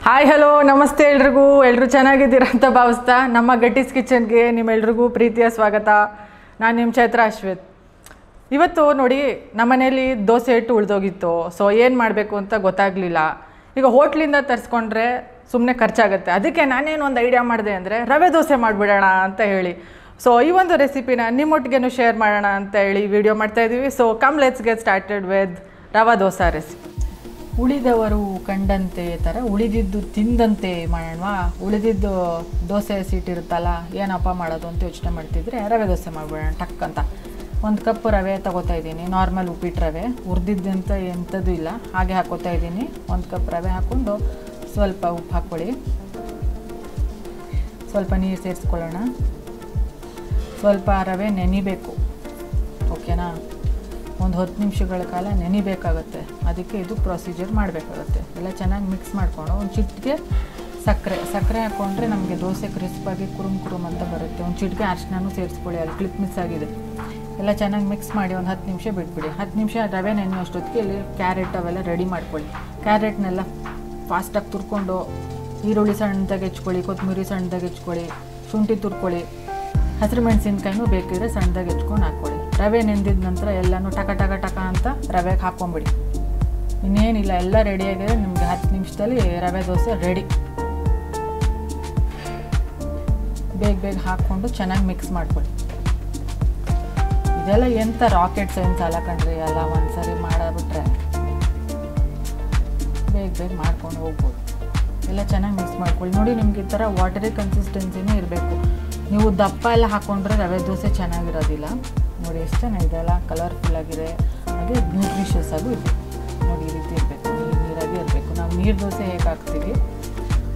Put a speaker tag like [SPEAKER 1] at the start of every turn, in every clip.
[SPEAKER 1] Hi hello ನಮಸ್ತೆ ಎಲ್ಲರೂ ಚೆನ್ನಾಗಿದ್ದೀರಾ ಅಂತ ಭಾವಿಸ್ತಾ ನಮ್ಮ ಗಟ್ಟೀಸ್ ಕಿಚನ್ಗೆ ನಿಮ್ಮೆಲ್ರಿಗೂ ಪ್ರೀತಿಯ ಸ್ವಾಗತ. ನಾನು ನಿಮ್ಮ ಚೈತ್ರ ಅಶ್ವಿತ್. ಇವತ್ತು ನೋಡಿ ನಮ್ಮನೇಲಿ ದೋಸೆ ಹಿಟ್ಟು ಉಳಿದೋಗಿತ್ತು. ಸೊ ಏನು ಮಾಡಬೇಕು ಅಂತ ಗೊತ್ತಾಗಲಿಲ್ಲ. ಈಗ ಹೋಟ್ಲಿಂದ ತರಿಸ್ಕೊಂಡ್ರೆ ಸುಮ್ಮನೆ ಖರ್ಚಾಗುತ್ತೆ. ಅದಕ್ಕೆ ನಾನೇನು ಒಂದು ಐಡಿಯಾ ಮಾಡಿದೆ ಅಂದರೆ ರವೆ ದೋಸೆ ಮಾಡಿಬಿಡೋಣ ಅಂತ ಹೇಳಿ. ಸೊ ಈ ಒಂದು ರೆಸಿಪಿನ ನಿಮ್ಮೊಟ್ಟಿಗೆ ಶೇರ್ ಮಾಡೋಣ ಅಂತ ಹೇಳಿ ವಿಡಿಯೋ ಮಾಡ್ತಾಯಿದ್ದೀವಿ. So come let's get started with rava dosa recipe. ಉಳಿದವರು ಕಂಡಂತೆ ಥರ ಉಳಿದಿದ್ದು ತಿಂದಂತೆ ಮಾಡೋಣವಾ. ಉಳಿದಿದ್ದು ದೋಸೆ ಸೀಟಿರುತ್ತಲ್ಲ, ಏನಪ್ಪ ಮಾಡೋದು ಅಂತ ಯೋಚನೆ ಮಾಡ್ತಿದ್ರೆ ರವೆ ದೋಸೆ ಮಾಡಿಬಿಡೋಣ ಟಕ್ ಅಂತ. 1 ಕಪ್ ರವೆ ತೊಗೋತಾ ಇದ್ದೀನಿ. ನಾರ್ಮಲ್ ಉಪ್ಪಿಟ್ಟು ರವೆ, ಹುರಿದಿದ್ದಂತ ಎಂಥದ್ದು ಇಲ್ಲ, ಹಾಗೆ ಹಾಕೋತಾ ಇದ್ದೀನಿ. 1 ಕಪ್ ರವೆ ಹಾಕ್ಕೊಂಡು ಸ್ವಲ್ಪ ಉಪ್ಪು ಹಾಕ್ಕೊಳ್ಳಿ, ಸ್ವಲ್ಪ ನೀರು ಸೇರಿಸ್ಕೊಳ್ಳೋಣ. ಸ್ವಲ್ಪ ರವೆ ನೆನಿಬೇಕು, ಓಕೆನಾ. ಒಂದು 10 ನಿಮಿಷಗಳ ಕಾಲ ನೆನಿಬೇಕಾಗುತ್ತೆ. ಅದಕ್ಕೆ ಇದು ಪ್ರೊಸೀಜರ್ ಮಾಡಬೇಕಾಗುತ್ತೆ. ಎಲ್ಲ ಚೆನ್ನಾಗಿ ಮಿಕ್ಸ್ ಮಾಡಿಕೊಂಡು ಒಂದು ಚಿಟಿಕೆ ಸಕ್ಕರೆ ಹಾಕ್ಕೊಂಡ್ರೆ ನಮಗೆ ದೋಸೆ ಕ್ರಿಸ್ಪಾಗಿ ಕುರುಮ್ ಅಂತ ಬರುತ್ತೆ. ಒಂದು ಚಿಟಿಕೆ ಅರಿಶಿನೂ ಸೇರಿಸ್ಕೊಳ್ಳಿ, ಅಲ್ಲಿ ಕ್ಲಿಪ್ ಮಿಸ್ ಆಗಿದೆ. ಎಲ್ಲ ಚೆನ್ನಾಗಿ ಮಿಕ್ಸ್ ಮಾಡಿ ಒಂದು 10 ನಿಮಿಷ ಬಿಟ್ಬಿಡಿ. 10 ನಿಮಿಷ ರವೆ ನೆನೆಯೋಷ್ಟೊತ್ತಿಗೆ ಇಲ್ಲಿ ಕ್ಯಾರೆಟ್ ಅವೆಲ್ಲ ರೆಡಿ ಮಾಡ್ಕೊಳ್ಳಿ. ಕ್ಯಾರೆಟ್ನೆಲ್ಲ ಫಾಸ್ಟಾಗಿ ತುರ್ಕೊಂಡು, ಈರುಳ್ಳಿ ಸಣ್ಣದಾಗಿ ಹೆಚ್ಕೊಳ್ಳಿ, ಕೊತ್ತಂಬರಿ ಸಣ್ಣದಾಗಿ ಹೆಚ್ಕೊಳ್ಳಿ, ಶುಂಠಿ ತುರ್ಕೊಳ್ಳಿ, ಹಸಿರು ಮೆಣಸಿನ್ಕಾಯಿನೂ ಬೇಕಿದ್ರೆ ಸಣ್ಣದಾಗಿ ಹೆಚ್ಕೊಂಡು ಹಾಕ್ಕೊಳ್ಳಿ. ರವೆ ನೆಂದಿದ ನಂತರ ಎಲ್ಲನೂ ಟಕ ಅಂತ ರವೆಗೆ ಹಾಕ್ಕೊಂಬಿಡಿ. ಇನ್ನೇನಿಲ್ಲ, ಎಲ್ಲ ರೆಡಿಯಾಗಿದೆ. ನಿಮಗೆ 10 ನಿಮಿಷದಲ್ಲಿ ರವೆ ದೋಸೆ ರೆಡಿ. ಬೇಗ ಹಾಕ್ಕೊಂಡು ಚೆನ್ನಾಗಿ ಮಿಕ್ಸ್ ಮಾಡ್ಕೊಳ್ಳಿ. ಇದೆಲ್ಲ ಎಂಥ ರಾಕೆಟ್ ಸೈನ್ಸ್ ಅಲ್ಲ ಕಣ್ರಿ, ಎಲ್ಲ ಒಂದ್ಸರಿ ಮಾಡಿಬಿಟ್ರೆ ಬೇಗ ಮಾಡ್ಕೊಂಡು ಹೋಗ್ಬೋದು. ಎಲ್ಲ ಚೆನ್ನಾಗಿ ಮಿಕ್ಸ್ ಮಾಡ್ಕೊಳ್ಳಿ. ನೋಡಿ, ನಿಮ್ಗೆ ಈ ಥರ ವಾಟರಿ ಕನ್ಸಿಸ್ಟೆನ್ಸಿನೇ ಇರಬೇಕು. ನೀವು ದಪ್ಪ ಎಲ್ಲ ಹಾಕ್ಕೊಂಡ್ರೆ ರವೆ ದೋಸೆ ಚೆನ್ನಾಗಿರೋದಿಲ್ಲ. ನೋಡಿ ಎಷ್ಟು ಚೆನ್ನಾಗಿದೆ ಅಲ್ಲ, ಕಲರ್ಫುಲ್ಲಾಗಿದೆ, ಹಾಗೆ ನ್ಯೂಟ್ರಿಷಿಯಸ್ ಆಗೂ ಇದೆ. ನೋಡಿ ಈ ರೀತಿ ಇರಬೇಕು, ನೀರಾಗಿ ಇರಬೇಕು. ನಾವು ನೀರು ದೋಸೆ ಹೇಗೆ ಹಾಕ್ತೀವಿ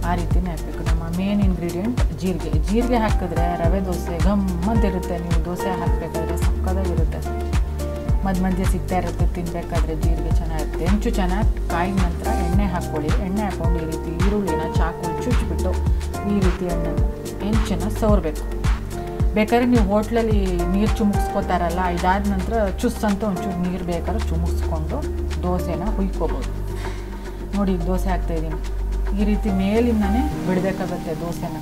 [SPEAKER 1] ಆ ರೀತಿಯೇ ಹಾಕಬೇಕು. ನಮ್ಮ ಮೇನ್ ಇಂಗ್ರೀಡಿಯೆಂಟ್ ಜೀರಿಗೆ ಹಾಕಿದ್ರೆ ರವೆ ದೋಸೆ ಗಮ್ಮಂತಿರುತ್ತೆ. ನೀವು ದೋಸೆ ಹಾಕಬೇಕಾದ್ರೆ ಸಕ್ಕದಾಗಿರುತ್ತೆ. ಮಧ್ಯೆ ಸಿಗ್ತಾ ಇರುತ್ತೆ ತಿನ್ನಬೇಕಾದ್ರೆ. ಜೀರಿಗೆ ಚೆನ್ನಾಗಿರುತ್ತೆ. ಹೆಂಚು ಚೆನ್ನಾಗಿ ಕಾಯಿದ ನಂತರ ಎಣ್ಣೆ ಹಾಕ್ಕೊಳ್ಳಿ. ಎಣ್ಣೆ ಹಾಕ್ಕೊಂಡು ಈ ರೀತಿ ಈರುಳ್ಳಿನ ಚಾಕು ಚುಚ್ಚಿಬಿಟ್ಟು ಈ ರೀತಿ ಹೆಂಚನ್ನು ಸವರಬೇಕು. ಬೇಕಾದ್ರೆ ನೀವು ಹೋಟ್ಲಲ್ಲಿ ನೀರು ಚುಮುಕ್ಸ್ಕೊತಾರಲ್ಲ, ಇದಾದ ನಂತರ ಚುಸ್ಸಂತ ಒಂಚೂರು ನೀರು ಬೇಕಾದ್ರೆ ಚುಮುಕ್ಸ್ಕೊಂಡು ದೋಸೆನ ಹುಯ್ಕೋಬೋದು. ನೋಡಿ, ಈಗ ದೋಸೆ ಹಾಕ್ತಾಯಿದ್ದೀನಿ. ಈ ರೀತಿ ಮೇಲಿಂದನೇ ಬಿಡಬೇಕಾಗತ್ತೆ ದೋಸೆನ.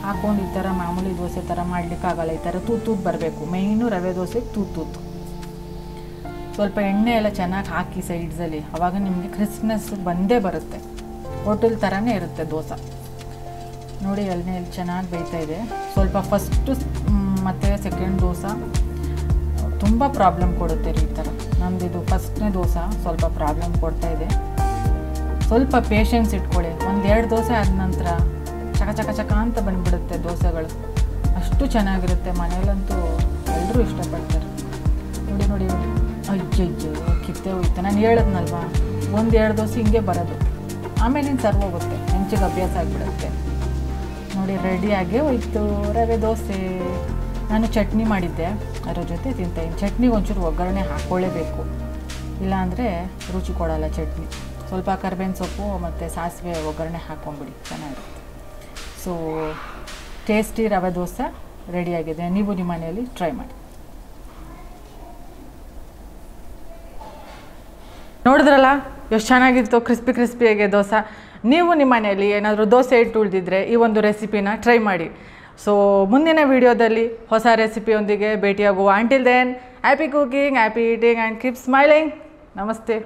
[SPEAKER 1] ಹಾಕ್ಕೊಂಡು ಈ ಥರ ಮಾಮೂಲಿ ದೋಸೆ ಥರ ಮಾಡಲಿಕ್ಕಾಗಲ್ಲ. ಈ ಥರ ತೂತು ಬರಬೇಕು. ಮೇಯ್ನು ರವೆ ದೋಸೆಗೆ ತೂತು. ಸ್ವಲ್ಪ ಎಣ್ಣೆ ಎಲ್ಲ ಚೆನ್ನಾಗಿ ಹಾಕಿ ಸೈಡ್ಸಲ್ಲಿ, ಆವಾಗ ನಿಮಗೆ ಕ್ರಿಸ್ಪ್ನೆಸ್ ಬಂದೇ ಬರುತ್ತೆ. ಹೋಟೆಲ್ ಥರನೇ ಇರುತ್ತೆ ದೋಸೆ. ನೋಡಿ, ಎಣ್ಣೆ ಚೆನ್ನಾಗಿ ಬೇಯ್ತಾಯಿದೆ. ಸ್ವಲ್ಪ ಫಸ್ಟು ಮತ್ತು ಸೆಕೆಂಡ್ ದೋಸೆ ತುಂಬ ಪ್ರಾಬ್ಲಮ್ ಕೊಡುತ್ತೆ ರೀ. ಈ ಥರ ನಮ್ಮದಿದು ಫಸ್ಟ್ನೇ ದೋಸೆ ಸ್ವಲ್ಪ ಪ್ರಾಬ್ಲಮ್ ಕೊಡ್ತಾಯಿದೆ. ಸ್ವಲ್ಪ ಪೇಷನ್ಸ್ ಇಟ್ಕೊಳ್ಳಿ. 1-2 ದೋಸೆ ಆದ ನಂತರ ಚಕ ಅಂತ ಬಂದುಬಿಡುತ್ತೆ ದೋಸೆಗಳು. ಅಷ್ಟು ಚೆನ್ನಾಗಿರುತ್ತೆ. ಮನೇಲಂತೂ ಎಲ್ಲರೂ ಇಷ್ಟಪಡ್ತಾರೆ. ನೋಡಿ ಅಯ್ಯಯ್ಯೋ ಕಿತ್ತೆ ಹೋಯ್ತು. ನಾನು ಹೇಳಿದ್ನಲ್ವಾ, 1-2 ದೋಸೆ ಹಿಂಗೆ ಬರೋದು, ಆಮೇಲಿಂದ ಸರ್ವ್ ಹೋಗುತ್ತೆ, ಹೆಂಚಿಗೆ ಅಭ್ಯಾಸ ಆಗಿಬಿಡುತ್ತೆ. ನೋಡಿ, ರೆಡಿಯಾಗೇ ಹೋಯ್ತು ರವೆ ದೋಸೆ. ನಾನು ಚಟ್ನಿ ಮಾಡಿದ್ದೆ, ಅದರ ಜೊತೆ ತಿಂತಾಯಿದ್ದೀನಿ. ಚಟ್ನಿಗೆ ಒಂಚೂರು ಒಗ್ಗರಣೆ ಹಾಕ್ಕೊಳ್ಳೇಬೇಕು, ಇಲ್ಲಾಂದರೆ ರುಚಿ ಕೊಡೋಲ್ಲ ಚಟ್ನಿ. ಸ್ವಲ್ಪ ಕರಿಬೇವಿನ ಸೊಪ್ಪು ಮತ್ತು ಸಾಸಿವೆ ಒಗ್ಗರಣೆ ಹಾಕ್ಕೊಂಬಿಡಿ, ಚೆನ್ನಾಗಿರುತ್ತೆ. ಸೊ ಟೇಸ್ಟಿ ರವೆ ದೋಸೆ ರೆಡಿಯಾಗಿದೆ. ನೀವು ನಿಮ್ಮ ಮನೆಯಲ್ಲಿ ಟ್ರೈ ಮಾಡಿ. ನೋಡಿದ್ರಲ್ಲ ಎಷ್ಟು ಚೆನ್ನಾಗಿತ್ತು, ಕ್ರಿಸ್ಪಿಯಾಗಿ ದೋಸೆ. ನೀವು ನಿಮ್ಮ ಮನೆಯಲ್ಲಿ ಏನಾದರೂ ದೋಸೆ ಹಿಟ್ಟು ಉಳಿದಿದ್ರೆ ಈ ಒಂದು ರೆಸಿಪಿನ ಟ್ರೈ ಮಾಡಿ. ಸೊ ಮುಂದಿನ ವಿಡಿಯೋದಲ್ಲಿ ಹೊಸ ರೆಸಿಪಿಯೊಂದಿಗೆ ಭೇಟಿಯಾಗುವ. Until then, happy cooking, happy eating and keep smiling. ನಮಸ್ತೆ.